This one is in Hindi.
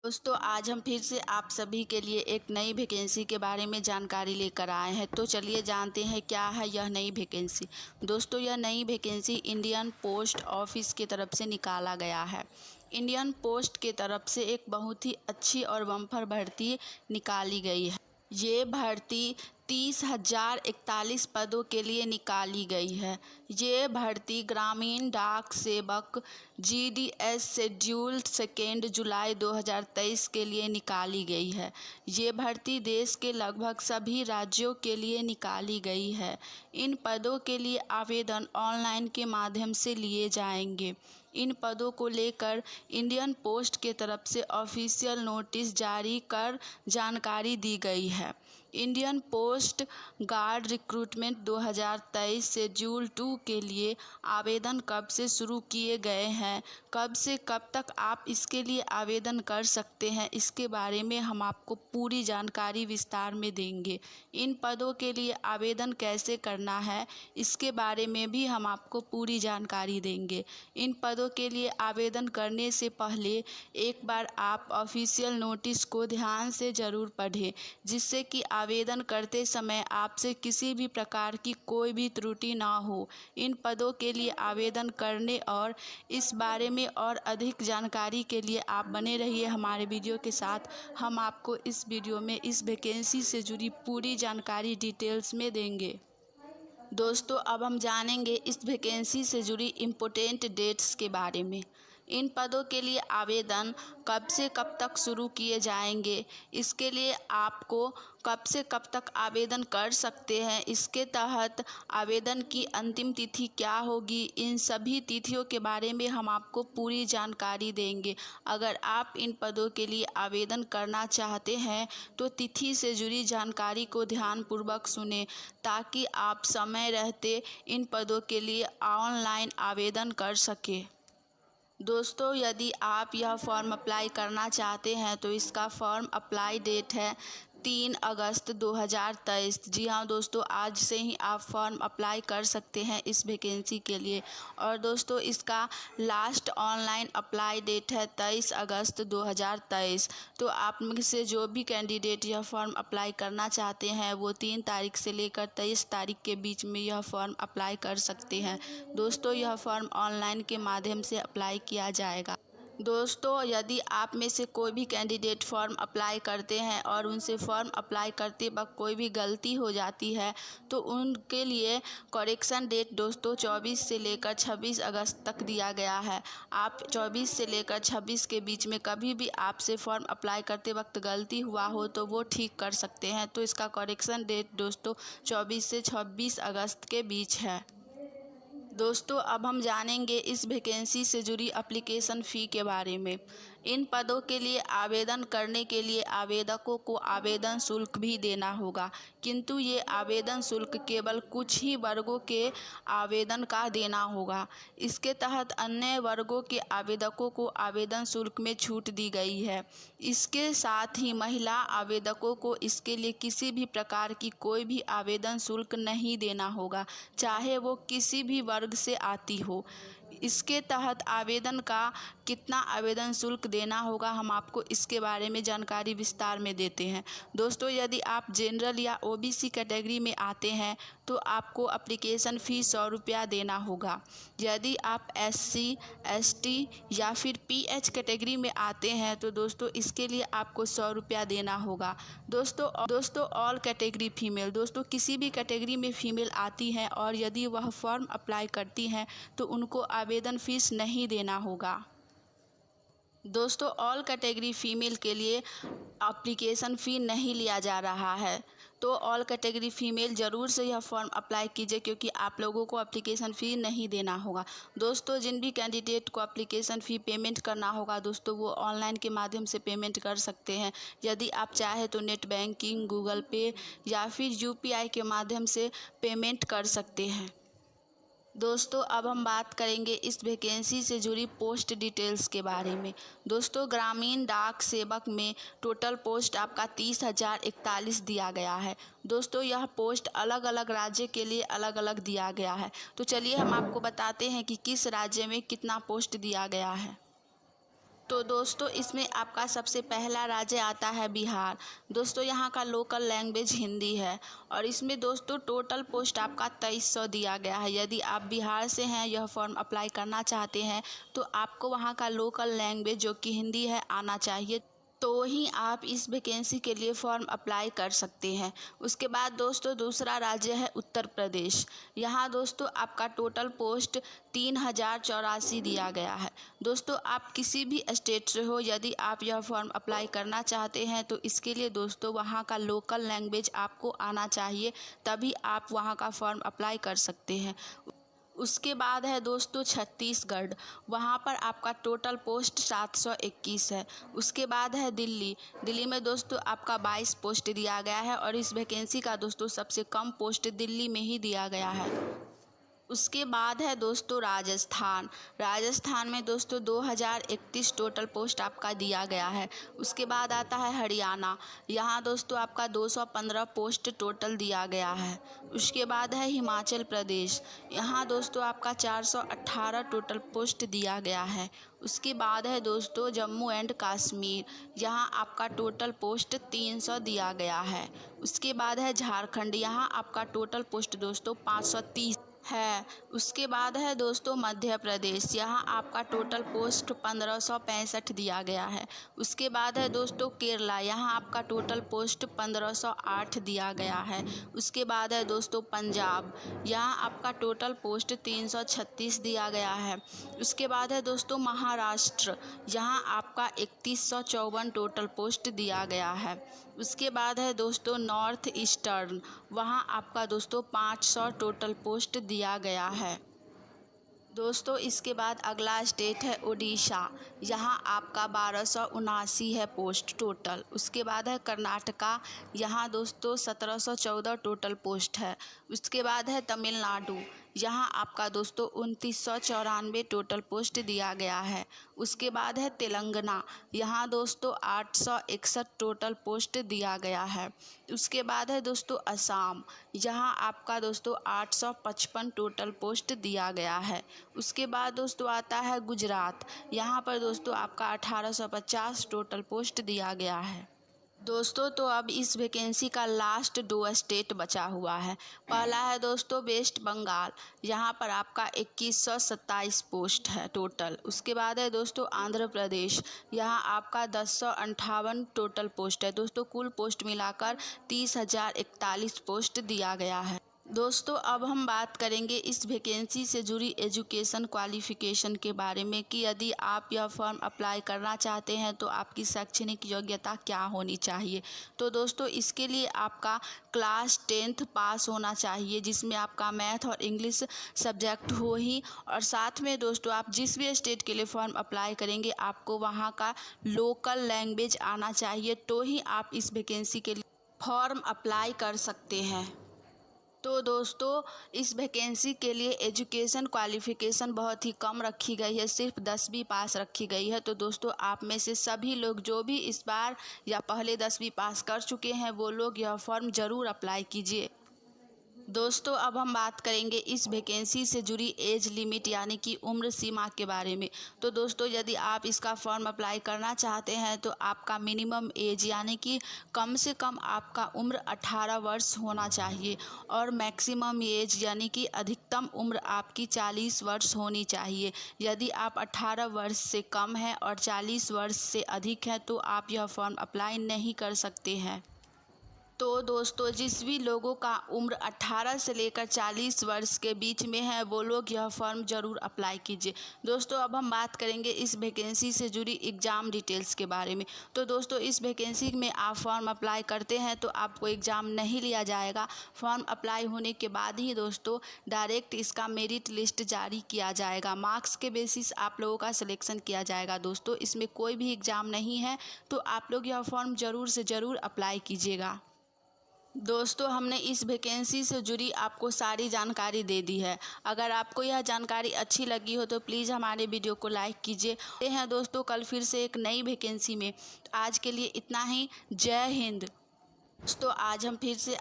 दोस्तों आज हम फिर से आप सभी के लिए एक नई वैकेंसी के बारे में जानकारी लेकर आए हैं। तो चलिए जानते हैं क्या है यह नई वैकेंसी। दोस्तों यह नई वैकेंसी इंडियन पोस्ट ऑफिस की तरफ से निकाला गया है। इंडियन पोस्ट की तरफ से एक बहुत ही अच्छी और बम्पर भर्ती निकाली गई है। ये भर्ती 30,041 पदों के लिए निकाली गई है। ये भर्ती ग्रामीण डाक सेवक GDS शेड्यूल्ड 2 जुलाई 2023 के लिए निकाली गई है। ये भर्ती देश के लगभग सभी राज्यों के लिए निकाली गई है। इन पदों के लिए आवेदन ऑनलाइन के माध्यम से लिए जाएंगे। इन पदों को लेकर इंडियन पोस्ट के तरफ से ऑफिशियल नोटिस जारी कर जानकारी दी गई है। Indian post guard recruitment 2023 schedule 2 के लिए आवेदन कब से शुरू किए गए हैं, कब से कब तक आप इसके लिए आवेदन कर सकते हैं, इसके बारे में हम आपको पूरी जानकारी विस्तार में देंगे। इन पदों के लिए आवेदन कैसे करना है इसके बारे में भी हम आपको पूरी जानकारी देंगे। इन पदों के लिए आवेदन करने से पहले एक बार आप ऑफिशियल नोटिस को ध्यान से ज़रूर पढ़ें, जिससे कि आवेदन करते समय आपसे किसी भी प्रकार की कोई भी त्रुटि ना हो। इन पदों के लिए आवेदन करने और इस बारे में और अधिक जानकारी के लिए आप बने रहिए हमारे वीडियो के साथ। हम आपको इस वीडियो में इस वैकेंसी से जुड़ी पूरी जानकारी डिटेल्स में देंगे। दोस्तों अब हम जानेंगे इस वैकेंसी से जुड़ी इम्पोर्टेंट डेट्स के बारे में। इन पदों के लिए आवेदन कब से कब तक शुरू किए जाएंगे, इसके लिए आपको कब से कब तक आवेदन कर सकते हैं, इसके तहत आवेदन की अंतिम तिथि क्या होगी, इन सभी तिथियों के बारे में हम आपको पूरी जानकारी देंगे। अगर आप इन पदों के लिए आवेदन करना चाहते हैं तो तिथि से जुड़ी जानकारी को ध्यानपूर्वक सुनें, ताकि आप समय रहते इन पदों के लिए ऑनलाइन आवेदन कर सकें। दोस्तों यदि आप यह फॉर्म अप्लाई करना चाहते हैं तो इसका फॉर्म अप्लाई डेट है 3 अगस्त 2023। जी हाँ दोस्तों, आज से ही आप फॉर्म अप्लाई कर सकते हैं इस वैकेंसी के लिए। और दोस्तों इसका लास्ट ऑनलाइन अप्लाई डेट है 23 अगस्त 2023। तो आप में से जो भी कैंडिडेट यह फॉर्म अप्लाई करना चाहते हैं वो 3 तारीख से लेकर 23 तारीख के बीच में यह फॉर्म अप्लाई कर सकते हैं। दोस्तों यह फॉर्म ऑनलाइन के माध्यम से अप्लाई किया जाएगा। दोस्तों यदि आप में से कोई भी कैंडिडेट फॉर्म अप्लाई करते हैं और उनसे फॉर्म अप्लाई करते वक्त कोई भी गलती हो जाती है तो उनके लिए करेक्शन डेट दोस्तों 24 से लेकर 26 अगस्त तक दिया गया है। आप 24 से लेकर 26 के बीच में कभी भी आपसे फॉर्म अप्लाई करते वक्त गलती हुआ हो तो वो ठीक कर सकते हैं। तो इसका करेक्शन डेट दोस्तों 24 से 26 अगस्त के बीच है। दोस्तों अब हम जानेंगे इस वैकेंसी से जुड़ी एप्लीकेशन फ़ी के बारे में। इन पदों के लिए आवेदन करने के लिए आवेदकों को आवेदन शुल्क भी देना होगा, किंतु ये आवेदन शुल्क केवल कुछ ही वर्गों के आवेदन का देना होगा। इसके तहत अन्य वर्गों के आवेदकों को आवेदन शुल्क में छूट दी गई है। इसके साथ ही महिला आवेदकों को इसके लिए किसी भी प्रकार की कोई भी आवेदन शुल्क नहीं देना होगा, चाहे वो किसी भी वर्ग से आती हो। इसके तहत आवेदन का कितना आवेदन शुल्क देना होगा हम आपको इसके बारे में जानकारी विस्तार में देते हैं। दोस्तों यदि आप जनरल या OBC कैटेगरी में आते हैं तो आपको एप्लीकेशन फ़ी 100 रुपया देना होगा। यदि आप SC ST या फिर PH कैटेगरी में आते हैं तो दोस्तों इसके लिए आपको 100 रुपया देना होगा। दोस्तों ऑल कैटेगरी फीमेल, दोस्तों किसी भी कैटेगरी में फ़ीमेल आती हैं और यदि वह फॉर्म अप्लाई करती हैं तो उनको आवेदन फ़ीस नहीं देना होगा। दोस्तों ऑल कैटेगरी फ़ीमेल के लिए एप्लीकेशन फ़ी नहीं लिया जा रहा है, तो ऑल कैटेगरी फ़ीमेल ज़रूर से यह फॉर्म अप्लाई कीजिए, क्योंकि आप लोगों को एप्लीकेशन फ़ी नहीं देना होगा। दोस्तों जिन भी कैंडिडेट को एप्लीकेशन फ़ी पेमेंट करना होगा दोस्तों वो ऑनलाइन के माध्यम से पेमेंट कर सकते हैं। यदि आप चाहे तो नेट बैंकिंग, गूगल पे या फिर UPI के माध्यम से पेमेंट कर सकते हैं। दोस्तों अब हम बात करेंगे इस वैकेंसी से जुड़ी पोस्ट डिटेल्स के बारे में। दोस्तों ग्रामीण डाक सेवक में टोटल पोस्ट आपका 30,041 दिया गया है। दोस्तों यह पोस्ट अलग अलग राज्य के लिए अलग अलग दिया गया है। तो चलिए हम आपको बताते हैं कि किस राज्य में कितना पोस्ट दिया गया है। तो दोस्तों इसमें आपका सबसे पहला राज्य आता है बिहार। दोस्तों यहाँ का लोकल लैंग्वेज हिंदी है और इसमें दोस्तों टोटल पोस्ट आपका 2300 दिया गया है। यदि आप बिहार से हैं, यह फॉर्म अप्लाई करना चाहते हैं तो आपको वहाँ का लोकल लैंग्वेज जो कि हिंदी है आना चाहिए, तो ही आप इस वैकेंसी के लिए फॉर्म अप्लाई कर सकते हैं। उसके बाद दोस्तों दूसरा राज्य है उत्तर प्रदेश। यहाँ दोस्तों आपका टोटल पोस्ट 3084 दिया गया है। दोस्तों आप किसी भी स्टेट से हो, यदि आप यह फॉर्म अप्लाई करना चाहते हैं तो इसके लिए दोस्तों वहाँ का लोकल लैंग्वेज आपको आना चाहिए, तभी आप वहाँ का फॉर्म अप्लाई कर सकते हैं। उसके बाद है दोस्तों छत्तीसगढ़। वहाँ पर आपका टोटल पोस्ट 721 है। उसके बाद है दिल्ली। दिल्ली में दोस्तों आपका 22 पोस्ट दिया गया है और इस वैकेंसी का दोस्तों सबसे कम पोस्ट दिल्ली में ही दिया गया है। उसके बाद है दोस्तों राजस्थान। राजस्थान में दोस्तों 2031 टोटल पोस्ट आपका दिया गया है। उसके बाद आता है हरियाणा। यहाँ दोस्तों आपका 215 पोस्ट टोटल दिया गया है। उसके बाद है हिमाचल प्रदेश। यहाँ दोस्तों आपका 418 टोटल पोस्ट दिया गया है। उसके बाद है दोस्तों जम्मू एंड कश्मीर। यहाँ आपका टोटल पोस्ट 300 दिया गया है। उसके बाद है झारखंड। यहाँ आपका टोटल पोस्ट दोस्तों 530 है। उसके बाद है दोस्तों मध्य प्रदेश। यहाँ आपका टोटल पोस्ट 1565 दिया गया है। उसके बाद है दोस्तों केरला। यहाँ आपका टोटल पोस्ट 1508 दिया गया है। उसके बाद है दोस्तों पंजाब। यहाँ आपका टोटल पोस्ट 336 दिया गया है। उसके बाद है दोस्तों महाराष्ट्र। यहाँ आपका 3154 टोटल पोस्ट दिया गया है। उसके बाद है दोस्तों नॉर्थ ईस्टर्न। वहाँ आपका दोस्तों 500 टोटल पोस्ट दिया गया है। दोस्तों इसके बाद अगला स्टेट है उड़ीसा। यहाँ आपका 1279 है पोस्ट टोटल। उसके बाद है कर्नाटका। यहाँ दोस्तों 1714 टोटल पोस्ट है। उसके बाद है तमिलनाडु। यहाँ आपका दोस्तों 2994 टोटल पोस्ट दिया गया है। उसके बाद है तेलंगाना। यहाँ दोस्तों 861 टोटल पोस्ट दिया गया है। उसके बाद है दोस्तों असम। यहाँ आपका दोस्तों 855 टोटल पोस्ट दिया गया है। उसके बाद दोस्तों आता है गुजरात। यहाँ पर दोस्तों आपका 1850 टोटल पोस्ट दिया गया है। दोस्तों तो अब इस वैकेंसी का लास्ट 2 स्टेट बचा हुआ है। पहला है दोस्तों वेस्ट बंगाल। यहाँ पर आपका 2127 पोस्ट है टोटल। उसके बाद है दोस्तों आंध्र प्रदेश। यहाँ आपका 1058 टोटल पोस्ट है। दोस्तों कुल पोस्ट मिलाकर 30,041 पोस्ट दिया गया है। दोस्तों अब हम बात करेंगे इस वैकेंसी से जुड़ी एजुकेशन क्वालिफ़िकेशन के बारे में कि यदि आप यह फॉर्म अप्लाई करना चाहते हैं तो आपकी शैक्षणिक योग्यता क्या होनी चाहिए। तो दोस्तों इसके लिए आपका क्लास 10th पास होना चाहिए, जिसमें आपका मैथ और इंग्लिश सब्जेक्ट हो ही, और साथ में दोस्तों आप जिस भी स्टेट के लिए फॉर्म अप्लाई करेंगे आपको वहाँ का लोकल लैंग्वेज आना चाहिए, तो ही आप इस वैकेंसी के लिए फॉर्म अप्लाई कर सकते हैं। तो दोस्तों इस वैकेंसी के लिए एजुकेशन क्वालिफ़िकेशन बहुत ही कम रखी गई है, सिर्फ 10वीं पास रखी गई है। तो दोस्तों आप में से सभी लोग जो भी इस बार या पहले 10वीं पास कर चुके हैं वो लोग यह फॉर्म ज़रूर अप्लाई कीजिए। दोस्तों अब हम बात करेंगे इस वैकेंसी से जुड़ी एज लिमिट यानी कि उम्र सीमा के बारे में। तो दोस्तों यदि आप इसका फॉर्म अप्लाई करना चाहते हैं तो आपका मिनिमम एज यानी कि कम से कम आपका उम्र 18 वर्ष होना चाहिए और मैक्सिमम एज यानी कि अधिकतम उम्र आपकी 40 वर्ष होनी चाहिए। यदि आप 18 वर्ष से कम हैं और 40 वर्ष से अधिक हैं तो आप यह फॉर्म अप्लाई नहीं कर सकते हैं। तो दोस्तों जिस भी लोगों का उम्र 18 से लेकर 40 वर्ष के बीच में है वो लोग यह फॉर्म ज़रूर अप्लाई कीजिए। दोस्तों अब हम बात करेंगे इस वैकेंसी से जुड़ी एग्ज़ाम डिटेल्स के बारे में। तो दोस्तों इस वैकेंसी में आप फॉर्म अप्लाई करते हैं तो आपको एग्ज़ाम नहीं लिया जाएगा। फॉर्म अप्लाई होने के बाद ही दोस्तों डायरेक्ट इसका मेरिट लिस्ट जारी किया जाएगा। मार्क्स के बेसिस आप लोगों का सिलेक्शन किया जाएगा। दोस्तों इसमें कोई भी एग्ज़ाम नहीं है, तो आप लोग यह फॉर्म ज़रूर से ज़रूर अप्लाई कीजिएगा। दोस्तों हमने इस वैकेंसी से जुड़ी आपको सारी जानकारी दे दी है। अगर आपको यह जानकारी अच्छी लगी हो तो प्लीज़ हमारे वीडियो को लाइक कीजिए। ये हैं दोस्तों कल फिर से एक नई वैकेंसी में। आज के लिए इतना ही। जय हिंद। दोस्तों आज हम फिर से